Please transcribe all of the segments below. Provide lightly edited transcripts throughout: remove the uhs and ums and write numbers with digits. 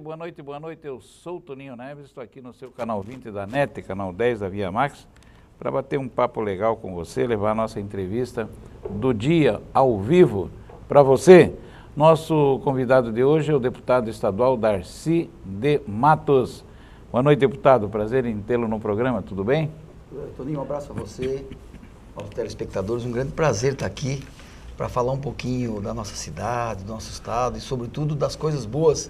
boa noite, boa noite. Eu sou o Toninho Neves, estou aqui no seu canal 20 da NET, canal 10 da Via Max, para bater um papo legal com você, levar a nossa entrevista do dia ao vivo para você. Nosso convidado de hoje é o deputado estadual Darcy de Matos. Boa noite, deputado. Prazer em tê-lo no programa, tudo bem? Toninho, um abraço a você, aos telespectadores. Um grande prazer estar aqui para falar um pouquinho da nossa cidade, do nosso estado e, sobretudo, das coisas boas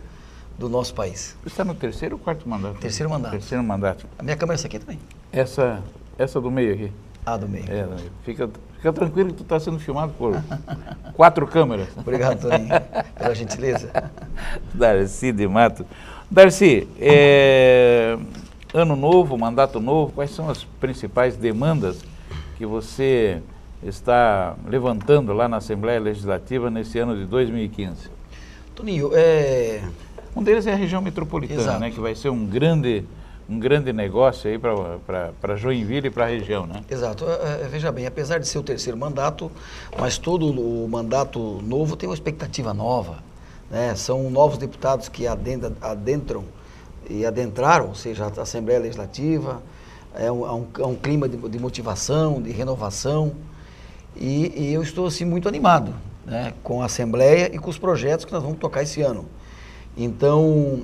do nosso país. Você está no terceiro ou quarto mandato? Terceiro mandato. Terceiro mandato. A minha câmera é essa aqui também? Essa do meio aqui. Ah, do meio. Fica tranquilo que tu está sendo filmado por 4 câmeras. Obrigado, Toninho, pela gentileza. Darcy de Matos. Darcy, ano novo, mandato novo, quais são as principais demandas que você está levantando lá na Assembleia Legislativa nesse ano de 2015? Toninho, um deles é a região metropolitana, né, que vai ser um grande negócio aí para Joinville e para a região, né? Exato. Veja bem, apesar de ser o terceiro mandato, mas todo o mandato novo tem uma expectativa nova, né? São novos deputados que adentraram, ou seja, a Assembleia Legislativa, é um clima de motivação, de renovação, e eu estou assim muito animado, né, com a Assembleia e com os projetos que nós vamos tocar esse ano. Então,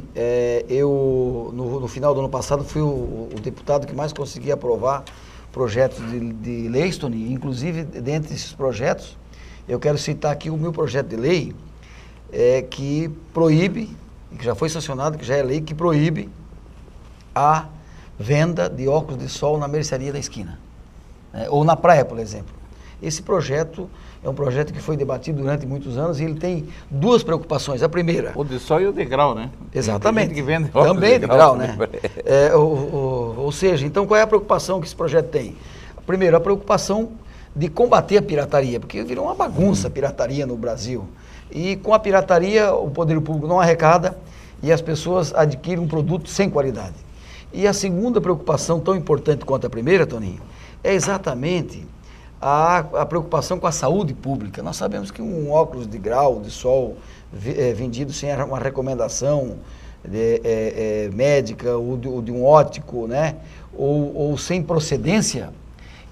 eu, no final do ano passado, fui o deputado que mais consegui aprovar projetos de leis, Tony. Inclusive, dentre esses projetos, eu quero citar aqui o meu projeto de lei, que proíbe, que já foi sancionado, que já é lei, que proíbe a venda de óculos de sol na mercearia da esquina, né, ou na praia, por exemplo. Esse projeto é um projeto que foi debatido durante muitos anos e ele tem duas preocupações. A primeira... O de sol e o de grau, né? Exatamente. Tem gente que vende óculos também de grau, né? Ou seja, então qual é a preocupação que esse projeto tem? Primeiro, a preocupação de combater a pirataria, porque virou uma bagunça a pirataria no Brasil. E com a pirataria o poder público não arrecada e as pessoas adquirem um produto sem qualidade. E a segunda preocupação, tão importante quanto a primeira, Toninho, é exatamente a preocupação com a saúde pública. Nós sabemos que um óculos de grau, de sol, vendido sem uma recomendação médica ou de um óptico, né, ou sem procedência,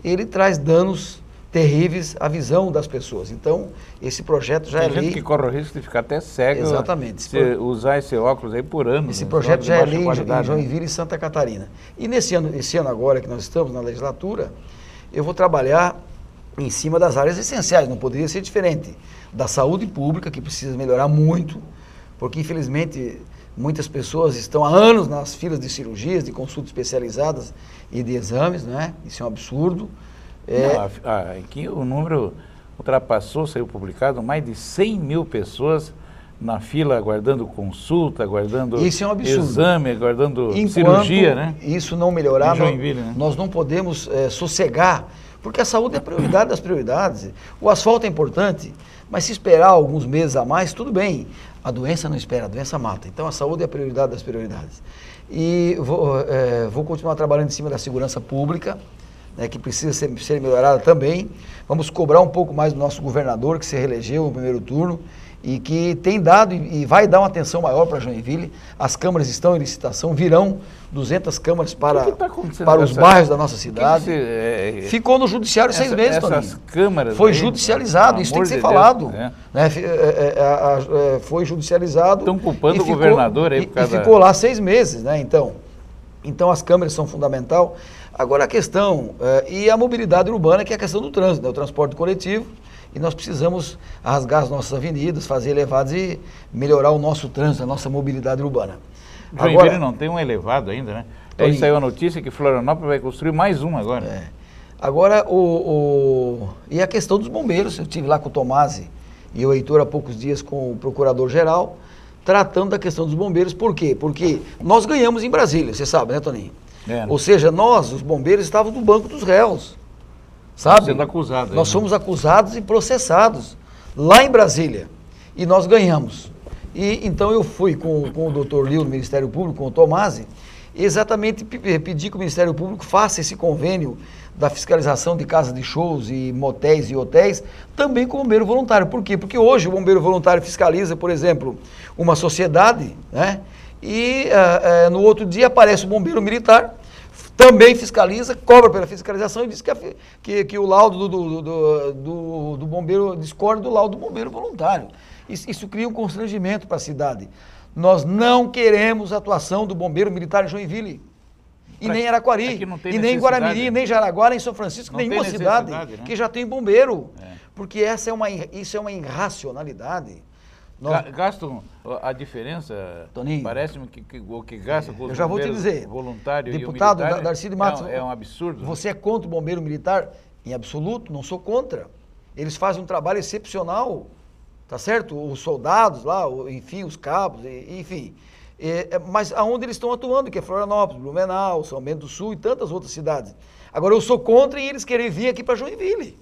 ele traz danos terríveis à visão das pessoas. Então, esse projeto já é lei... Tem gente que corre o risco de ficar até cego. Exatamente. Se usar esse óculos aí por ano. Esse projeto já é lei em Joinville e Santa Catarina. E esse ano agora que nós estamos na legislatura, eu vou trabalhar em cima das áreas essenciais, não poderia ser diferente. Da saúde pública, que precisa melhorar muito, porque infelizmente muitas pessoas estão há anos nas filas de cirurgias, de consultas especializadas e de exames, né? Isso é um absurdo. Aqui o número ultrapassou, saiu publicado, mais de 100 mil pessoas na fila aguardando consulta, aguardando isso é um absurdo. Exame, aguardando cirurgia, né? Isso não melhorar, Joinville, né? Nós não podemos sossegar, porque a saúde é a prioridade das prioridades. O asfalto é importante, mas se esperar alguns meses a mais, tudo bem. A doença não espera, a doença mata. Então a saúde é a prioridade das prioridades. E vou continuar trabalhando em cima da segurança pública, né, que precisa ser melhorada também. Vamos cobrar um pouco mais do nosso governador, que se reelegeu no primeiro turno, e que tem dado e vai dar uma atenção maior para Joinville. As câmaras estão em licitação, virão 200 câmaras para os bairros da nossa cidade. Ficou no judiciário 6 meses, Toninho. Câmaras foi judicializado, isso tem que ser falado. Né? Foi judicializado. Estão culpando o governador aí por causa... E ficou lá 6 meses, né? Então as câmeras são fundamental. Agora a questão, e a mobilidade urbana, que é a questão do trânsito, né? O transporte coletivo. E nós precisamos rasgar as nossas avenidas, fazer elevados e melhorar o nosso trânsito, a nossa mobilidade urbana. Joinville não tem um elevado ainda, né? Aí saiu a notícia que Florianópolis vai construir mais um agora. Agora, e a questão dos bombeiros, eu estive lá com o Tomasi e o Heitor há poucos dias com o procurador-geral, tratando da questão dos bombeiros. Por quê? Porque nós ganhamos em Brasília, você sabe, né, Toninho? Ou seja, nós, os bombeiros, estávamos no banco dos réus. Sabe? Sendo acusado, nós somos acusados e processados lá em Brasília e nós ganhamos. E então eu fui com o doutor Lio no Ministério Público, com o Tomasi, exatamente pedir que o Ministério Público faça esse convênio da fiscalização de casas de shows e motéis e hotéis, também com o bombeiro voluntário. Por quê? Porque hoje o bombeiro voluntário fiscaliza, por exemplo, uma sociedade, né? E no outro dia aparece o bombeiro militar, também fiscaliza, cobra pela fiscalização e diz que o laudo do bombeiro discorda do laudo do bombeiro voluntário. Isso cria um constrangimento para a cidade. Nós não queremos a atuação do bombeiro militar em Joinville. E nem Araquari, e nem Guaramirim, nem Jaraguá, nem São Francisco, nenhuma cidade, né, que já tem bombeiro. Porque isso é uma irracionalidade. Gastam a diferença, Toninho, parece-me que o que gasta com os eu já vou te dizer, voluntário deputado e o militar Darcy de Matos, é um absurdo. Você é contra o bombeiro militar? Em absoluto, não sou contra. Eles fazem um trabalho excepcional, tá certo? Os soldados lá, enfim, os cabos, enfim. Mas aonde eles estão atuando, que é Florianópolis, Blumenau, São Bento do Sul e tantas outras cidades. Agora eu sou contra e eles querem vir aqui para Joinville.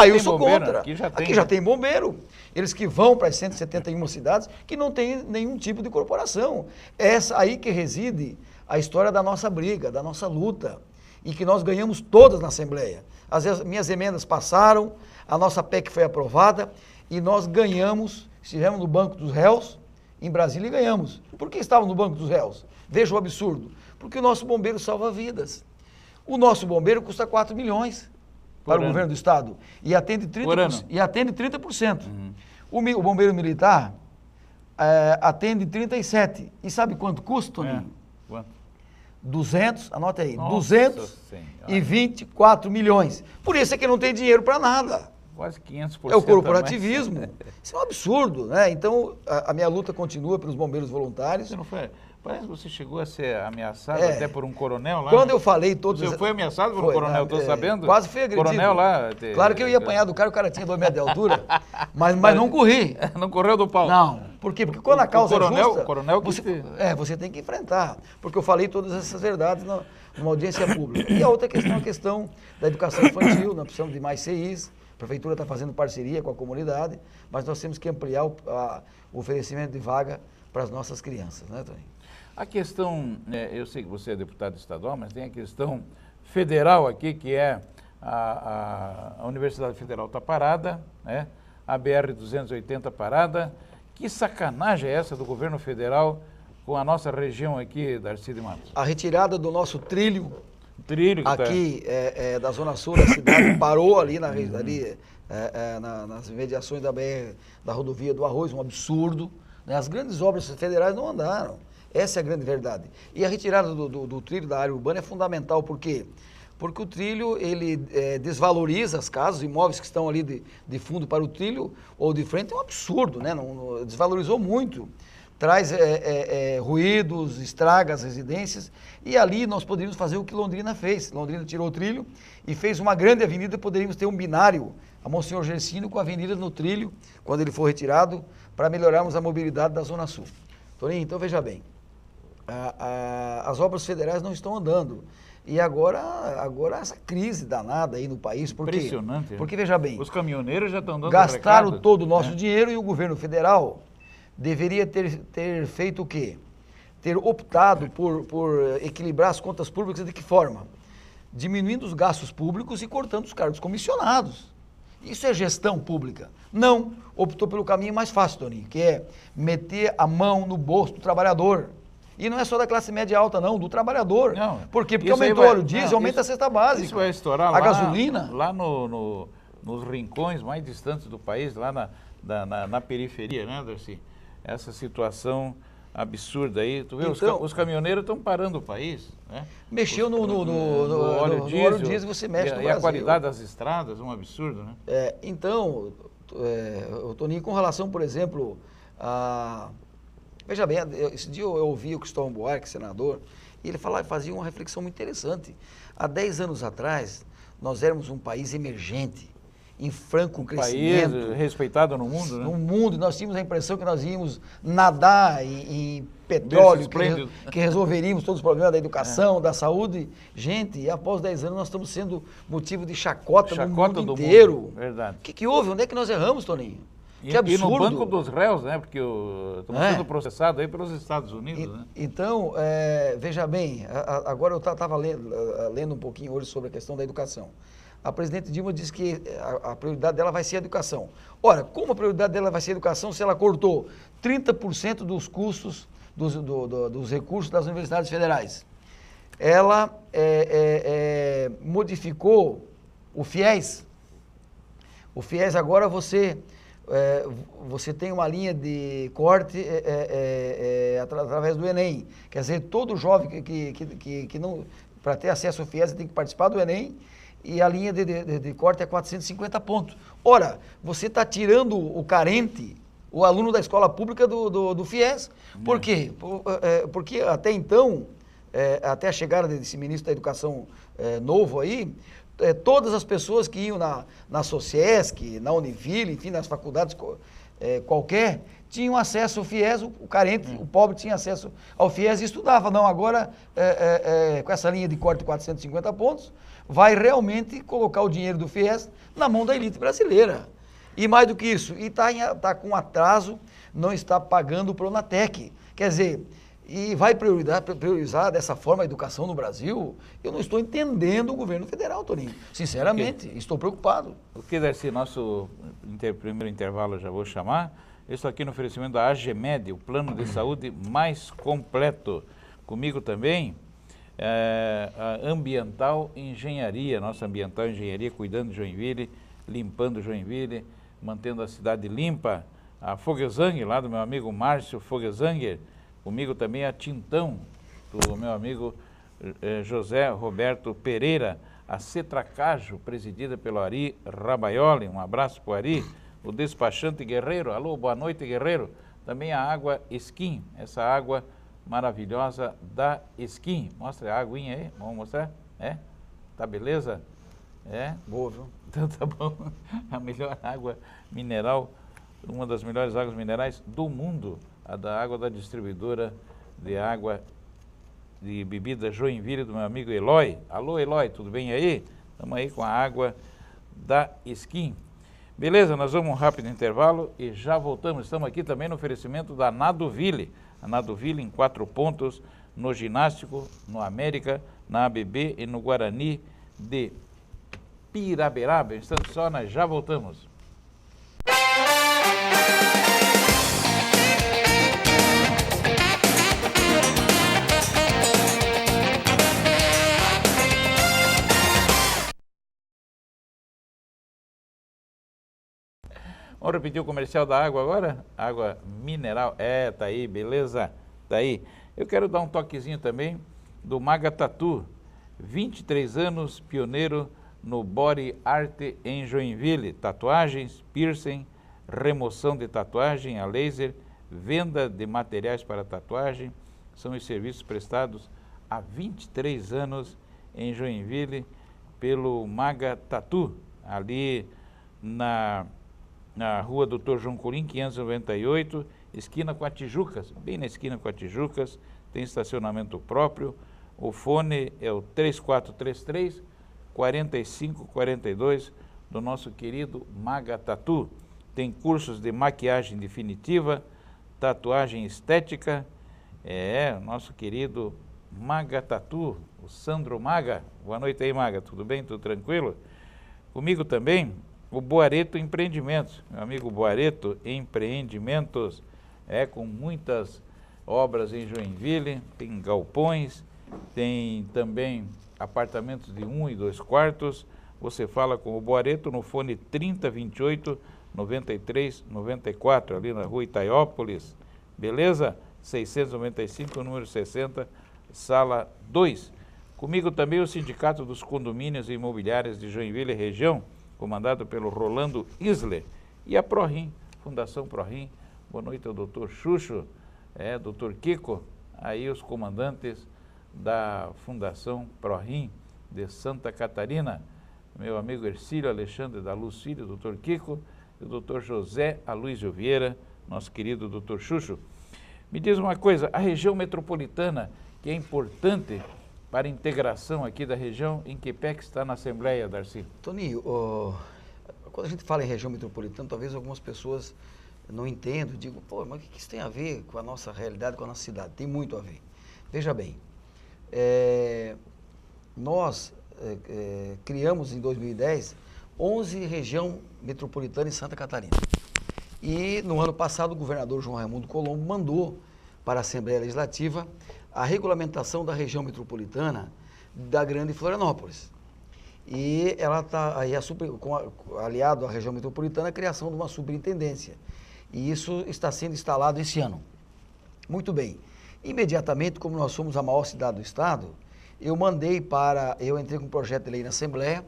Eu sou contra. Aqui já tem bombeiro. Eles que vão para as 171 cidades que não tem nenhum tipo de corporação. É essa aí que reside a história da nossa briga, da nossa luta. E que nós ganhamos todas na Assembleia. As minhas emendas passaram, a nossa PEC foi aprovada e nós ganhamos, estivemos no banco dos réus, em Brasília e ganhamos. Por que estávamos no banco dos réus? Veja o absurdo. Porque o nosso bombeiro salva vidas. O nosso bombeiro custa 4 milhões. Para o governo do estado, e atende 30%. O bombeiro militar atende 37%. E sabe quanto custa, Toninho? Quanto? 200, anote aí, Nossa 224 milhões. Por isso é que não tem dinheiro para nada. Quase 500%. É o corporativismo. Isso é um absurdo, né? Então, a minha luta continua pelos bombeiros voluntários. Você não foi... Parece que você chegou a ser ameaçado até por um coronel lá. Quando eu falei todos... Você foi ameaçado por um coronel, estou sabendo? Quase fui agredido. Coronel lá... Claro que eu ia apanhar do cara, o cara tinha 2 metros de altura, mas não corri. Não correu do pau? Não. Por quê? Porque quando a causa é justa... O coronel você tem que enfrentar. Porque eu falei todas essas verdades numa audiência pública. E a outra questão é a questão da educação infantil. Nós precisamos de mais CIs. A prefeitura está fazendo parceria com a comunidade, mas nós temos que ampliar o oferecimento de vaga para as nossas crianças, né, Toninho? A questão, eu sei que você é deputado estadual, mas tem a questão federal aqui, que é a Universidade Federal está parada, né? A BR-280 parada. Que sacanagem é essa do governo federal com a nossa região aqui, Darcy de Matos? A retirada do nosso trilho aqui tá... da zona sul da cidade parou ali, nas imediações da rodovia do Arroz, um absurdo. Né? As grandes obras federais não andaram. Essa é a grande verdade. E a retirada do trilho da área urbana é fundamental, por quê? Porque o trilho, ele desvaloriza as casas, os imóveis que estão ali de fundo para o trilho ou de frente, é um absurdo, né? Desvalorizou muito. Traz ruídos, estraga as residências, e ali nós poderíamos fazer o que Londrina fez. Londrina tirou o trilho e fez uma grande avenida, poderíamos ter um binário, a Monsenhor Gersino com a avenida no trilho, quando ele for retirado, para melhorarmos a mobilidade da Zona Sul. Toninho, então veja bem, as obras federais não estão andando. E agora essa crise danada aí no país, impressionante. Porque veja bem, os caminhoneiros já estão dando gastaram todo o nosso dinheiro e o governo federal deveria ter feito o quê? Ter optado por equilibrar as contas públicas de que forma? Diminuindo os gastos públicos e cortando os cargos comissionados. Isso é gestão pública. Não, optou pelo caminho mais fácil, Toninho, que é meter a mão no bolso do trabalhador. E não é só da classe média alta, não, do trabalhador. Não, por quê? Porque aumentou o óleo diesel, aumenta a cesta básica. Isso vai estourar a gasolina. Lá nos rincões mais distantes do país, lá na periferia, né, Darcy? Essa situação absurda aí. Tu vê, então, os caminhoneiros estão parando o país, né? Mexeu no óleo diesel, você mexe no Brasil. E a qualidade das estradas, um absurdo, né? Então, Toninho, com relação, por exemplo, veja bem, esse dia eu ouvi o Cristóvão Buarque, senador, e ele fazia uma reflexão muito interessante. Há 10 anos atrás, nós éramos um país emergente, em franco crescimento. País respeitado no mundo, né? No mundo, nós tínhamos a impressão que nós íamos nadar em petróleo, que resolveríamos todos os problemas da educação, da saúde. Gente, e após 10 anos nós estamos sendo motivo de chacota no mundo inteiro. Verdade. O que houve? Onde é que nós erramos, Toninho? Que absurdo. E no banco dos réus, né? Porque estamos sendo processados aí pelos Estados Unidos, né? Então, veja bem, agora eu estava lendo um pouquinho hoje sobre a questão da educação. A presidente Dilma disse que a prioridade dela vai ser a educação. Ora, como a prioridade dela vai ser a educação se ela cortou 30% dos custos dos recursos das universidades federais. Ela modificou o FIES. O FIES agora você tem uma linha de corte através do Enem. Quer dizer, todo jovem que não, para ter acesso ao FIES, tem que participar do Enem, e a linha de corte é 450 pontos. Ora, você está tirando o carente, o aluno da escola pública do FIES. Por quê? Porque até então, até a chegada desse ministro da Educação novo aí, todas as pessoas que iam na Sociesc, na Univille, enfim, nas faculdades qualquer, tinham acesso ao FIES, o carente, o pobre tinha acesso ao FIES e estudava. Não, agora, com essa linha de corte de 450 pontos, vai realmente colocar o dinheiro do FIES na mão da elite brasileira. E mais do que isso, e está com atraso, não está pagando o Pronatec. Quer dizer, e vai priorizar dessa forma a educação no Brasil? Eu não estou entendendo o governo federal, Toninho. Sinceramente, estou preocupado. O que, Darcy, nosso primeiro intervalo eu já vou chamar. Eu estou aqui no oferecimento da AGEMED, o plano de saúde mais completo. Comigo também, a Ambiental Engenharia, nossa Ambiental Engenharia, cuidando de Joinville, limpando Joinville, mantendo a cidade limpa. A Fogelzanger, lá do meu amigo Márcio Fogelzanger. Comigo também a Tintão, do meu amigo José Roberto Pereira. A Cetracajo, presidida pelo Ari Rabaioli. Um abraço para o Ari. O despachante Guerreiro. Alô, boa noite, Guerreiro. Também a água Skin, essa água maravilhosa da Skin. Mostra a aguinha aí, vamos mostrar? Tá beleza? Boa, viu? Então tá bom. A melhor água mineral, uma das melhores águas minerais do mundo, a da água da distribuidora de água de bebida Joinville, do meu amigo Eloy. Alô, Eloy, tudo bem aí? Estamos aí com a água da Skin. Beleza, nós vamos um rápido intervalo e já voltamos. Estamos aqui também no oferecimento da Naduville. A Naduville em 4 pontos, no ginástico, no América, na ABB e no Guarani de Piraberaba. Um instante só, nós já voltamos. Vamos repetir o comercial da água agora? Água mineral. Tá aí, beleza? Tá aí. Eu quero dar um toquezinho também do Maga Tattoo. 23 anos, pioneiro no body art em Joinville. Tatuagens, piercing, remoção de tatuagem a laser, venda de materiais para tatuagem. São os serviços prestados há 23 anos em Joinville pelo Maga Tattoo. Ali na rua Dr. João Colim, 598, esquina com a Tijucas, bem na esquina com a Tijucas, tem estacionamento próprio. O fone é o 3433-4542 do nosso querido Maga Tattoo. Tem cursos de maquiagem definitiva, tatuagem estética, nosso querido Maga Tattoo, o Sandro Maga. Boa noite aí, Maga, tudo bem? Tudo tranquilo? Comigo também o Boareto Empreendimentos, meu amigo Boareto Empreendimentos, com muitas obras em Joinville, tem galpões, tem também apartamentos de 1 e 2 quartos. Você fala com o Boareto no fone 3028-9394, ali na rua Itaiópolis, beleza? 695, número 60, sala 2. Comigo também o Sindicato dos Condomínios e Imobiliárias de Joinville e região, comandado pelo Rolando Isler, e a ProRim, Fundação ProRim. Boa noite ao doutor Xuxo, doutor Kiko, aí os comandantes da Fundação ProRim de Santa Catarina, meu amigo Ercílio Alexandre da Luz Filho, doutor Kiko, e o doutor José Aloysio Vieira, nosso querido doutor Xuxo. Me diz uma coisa, a região metropolitana, que é importante para a integração aqui da região, em que pé que está na Assembleia, Darcy? Toninho, quando a gente fala em região metropolitana, talvez algumas pessoas não entendam, digam, mas o que isso tem a ver com a nossa realidade, com a nossa cidade? Tem muito a ver. Veja bem, nós criamos em 2010 11 região metropolitana em Santa Catarina. E no ano passado o governador João Raimundo Colombo mandou para a Assembleia Legislativa a regulamentação da região metropolitana da Grande Florianópolis. E ela está aí, aliado à região metropolitana, a criação de uma superintendência. E isso está sendo instalado esse ano. Muito bem. Imediatamente, como nós somos a maior cidade do estado, eu entrei com um projeto de lei na Assembleia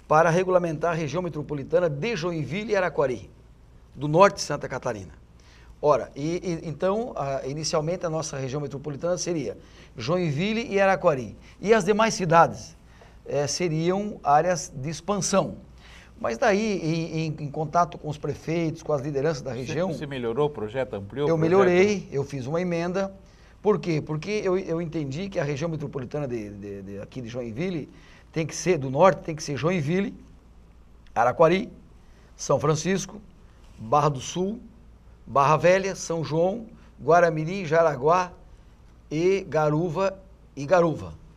para regulamentar a região metropolitana de Joinville e Araquari, do norte de Santa Catarina. Ora, então, inicialmente a nossa região metropolitana seria Joinville e Araquari. E as demais cidades seriam áreas de expansão. Mas daí, em contato com os prefeitos, com as lideranças da região... Você melhorou o projeto, ampliou o projeto? Eu melhorei, eu fiz uma emenda. Por quê? Porque eu entendi que a região metropolitana aqui de Joinville tem que ser, do norte, tem que ser Joinville, Araquari, São Francisco, Barra do Sul, Barra Velha, São João, Guaramirim, Jaraguá e Garuva.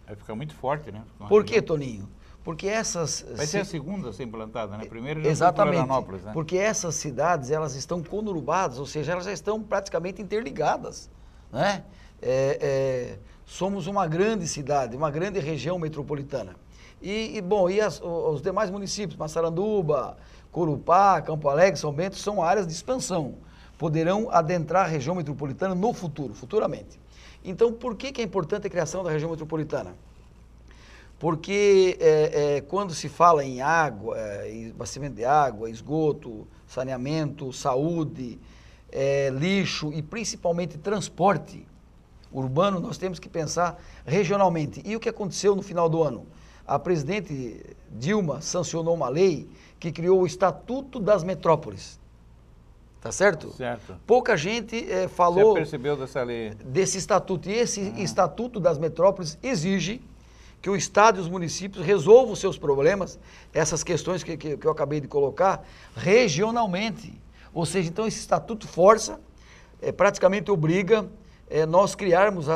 Vai ficar muito forte, né? Por que, Toninho? Porque essas... Vai ser a segunda a ser implantada, né? Primeiro já exatamente, foi Florianópolis, né? Porque essas cidades, elas estão conurbadas, ou seja, elas já estão praticamente interligadas, né? Somos uma grande cidade, uma grande região metropolitana. E os demais municípios, Massaranduba, Corupá, Campo Alegre, São Bento, são áreas de expansão. Poderão adentrar a região metropolitana no futuro, futuramente. Então, por que é importante a criação da região metropolitana? Porque quando se fala em água, abastecimento de água, esgoto, saneamento, saúde, lixo e principalmente transporte urbano, nós temos que pensar regionalmente. E o que aconteceu no final do ano? A presidente Dilma sancionou uma lei que criou o Estatuto das Metrópoles. Tá certo? Certo. Pouca gente falou... Você percebeu dessa lei? Desse estatuto. E esse Estatuto das Metrópoles exige que o Estado e os municípios resolvam os seus problemas, essas questões que eu acabei de colocar, regionalmente. Ou seja, então esse Estatuto força, praticamente obriga nós criarmos,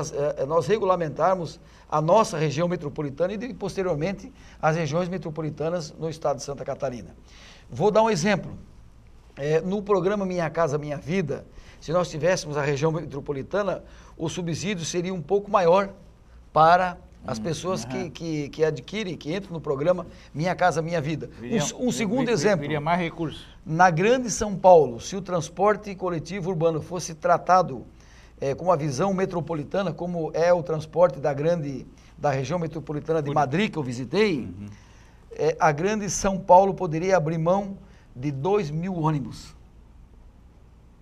nós regulamentarmos a nossa região metropolitana e posteriormente as regiões metropolitanas no estado de Santa Catarina. Vou dar um exemplo. No programa Minha Casa Minha Vida, se nós tivéssemos a região metropolitana, o subsídio seria um pouco maior para as pessoas que adquirem, que entram no programa Minha Casa Minha Vida. Um segundo exemplo. Viria mais recursos. Na Grande São Paulo, se o transporte coletivo urbano fosse tratado com uma visão metropolitana, como é o transporte da região metropolitana de Madrid, que eu visitei, a Grande São Paulo poderia abrir mão de 2.000 ônibus.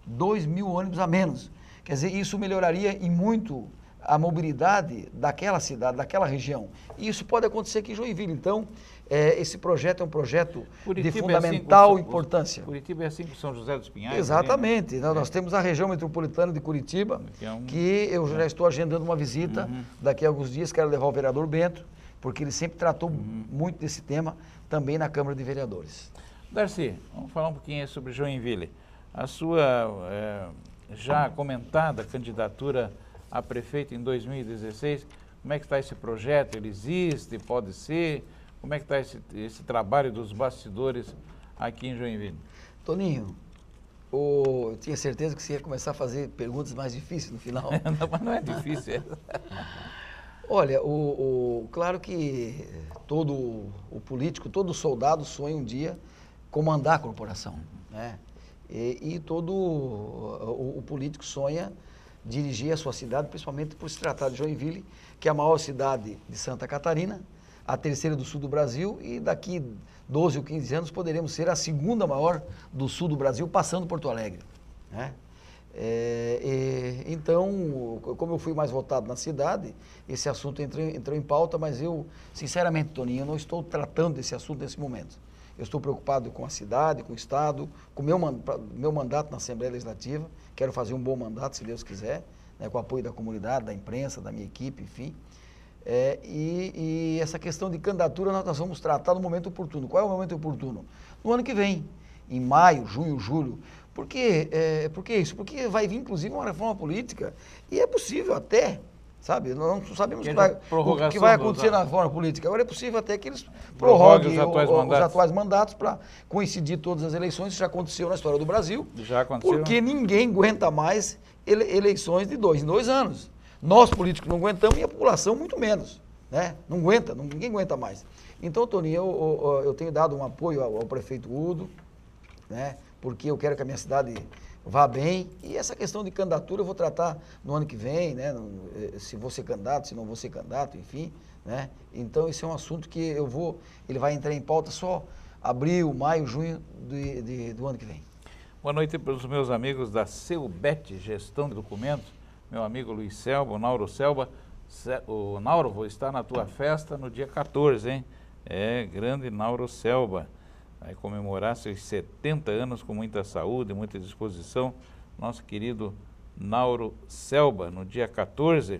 2.000 ônibus a menos. Quer dizer, isso melhoraria em muito a mobilidade daquela cidade, daquela região. E isso pode acontecer aqui em Joinville. Então, esse projeto é um projeto de fundamental importância. Curitiba é assim com São José dos Pinhais? Exatamente. Né? Nós temos a região metropolitana de Curitiba, que eu já estou agendando uma visita daqui a alguns dias. Quero levar o vereador Bento, porque ele sempre tratou muito desse tema também na Câmara de Vereadores. Darcy, vamos falar um pouquinho sobre Joinville. A sua já comentada candidatura a prefeito em 2016, como é que está esse projeto? Ele existe? Pode ser? Como é que está esse trabalho dos bastidores aqui em Joinville? Toninho, eu tinha certeza que você ia começar a fazer perguntas mais difíceis no final. Não, mas não é difícil. Olha, claro que todo o político, todo soldado sonha um dia comandar a corporação, né? E todo o político sonha dirigir a sua cidade, principalmente por se tratar de Joinville, que é a maior cidade de Santa Catarina, a terceira do sul do Brasil, e daqui 12 ou 15 anos poderemos ser a segunda maior do sul do Brasil, passando Porto Alegre, né? Então, como eu fui mais votado na cidade, esse assunto entrou em pauta, mas eu, sinceramente, Toninho, eu não estou tratando desse assunto nesse momento. Eu estou preocupado com a cidade, com o Estado, com o meu mandato na Assembleia Legislativa. Quero fazer um bom mandato, se Deus quiser, né, com o apoio da comunidade, da imprensa, da minha equipe, enfim. E essa questão de candidatura nós vamos tratar no momento oportuno. Qual é o momento oportuno? No ano que vem, em maio, junho, julho. Por que isso? Porque vai vir, inclusive, uma reforma política e é possível até Sabe? Nós não sabemos Que o que vai acontecer na forma política. Agora é possível até que eles prorroguem os atuais mandatos para coincidir todas as eleições. Isso já aconteceu na história do Brasil. Já aconteceu. Porque ninguém aguenta mais eleições de 2 em 2 anos. Nós, políticos, não aguentamos e a população muito menos. Né? Não aguenta, ninguém aguenta mais. Então, Toninho, eu tenho dado um apoio ao prefeito Udo, né? Porque eu quero que a minha cidade vá bem, e essa questão de candidatura eu vou tratar no ano que vem, né? Se vou ser candidato, se não vou ser candidato, enfim, né? Então esse é um assunto que ele vai entrar em pauta só abril, maio, junho do ano que vem. Boa noite para os meus amigos da Seubet Gestão de Documentos, meu amigo Luiz Selba, o Nauro Selba. O Nauro, vou estar na tua festa no dia 14, hein? Grande Nauro Selba. Vai comemorar seus 70 anos com muita saúde, muita disposição. Nosso querido Nauro Selba, no dia 14.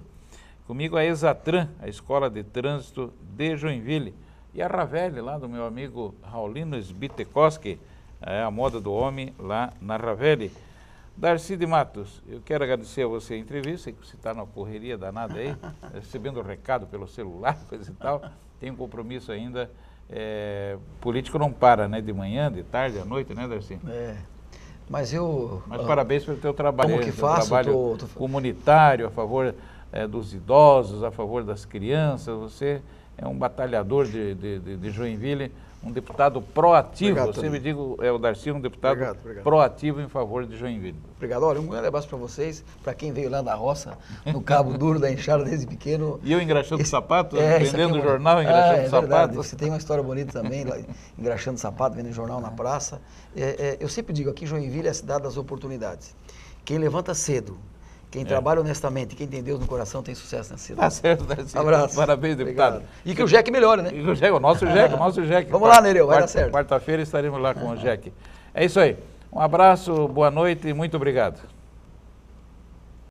Comigo a Exatran, a Escola de Trânsito de Joinville. E a Ravelli, lá do meu amigo Raulino Sbitekoski, a moda do homem lá na Ravelli. Darcy de Matos, eu quero agradecer a você a entrevista, que você está na correria danada aí, recebendo recado pelo celular, coisa e tal. Tem um compromisso ainda. Político não para, né? De manhã, de tarde, à noite, né, Darcy? Mas parabéns pelo teu trabalho. Como que faço? Trabalho comunitário, a favor dos idosos, a favor das crianças. Você é um batalhador de Joinville, um deputado proativo. Obrigado, eu sempre digo, o Darcy, um deputado obrigado. Proativo em favor de Joinville. Obrigado. Olha, um grande abraço para vocês, para quem veio lá da roça, no Cabo Duro da Enxada desde pequeno. E eu engraxando sapato, vendendo jornal, engraxando sapato. Verdade. Você tem uma história bonita também, lá, engraxando sapato, vendendo jornal na praça. Eu sempre digo, aqui em Joinville é a cidade das oportunidades. Quem levanta cedo, quem trabalha honestamente, quem tem Deus no coração, tem sucesso nessa cidade. Tá certo, Darcy. Abraço. Parabéns, deputado. Obrigado. E que o Jeque melhore, né? E o Jeque, o nosso Jeque. Vamos lá, Nereu, vai dar certo. Quarta-feira estaremos lá com o Jeque. É isso aí. Um abraço, boa noite e muito obrigado.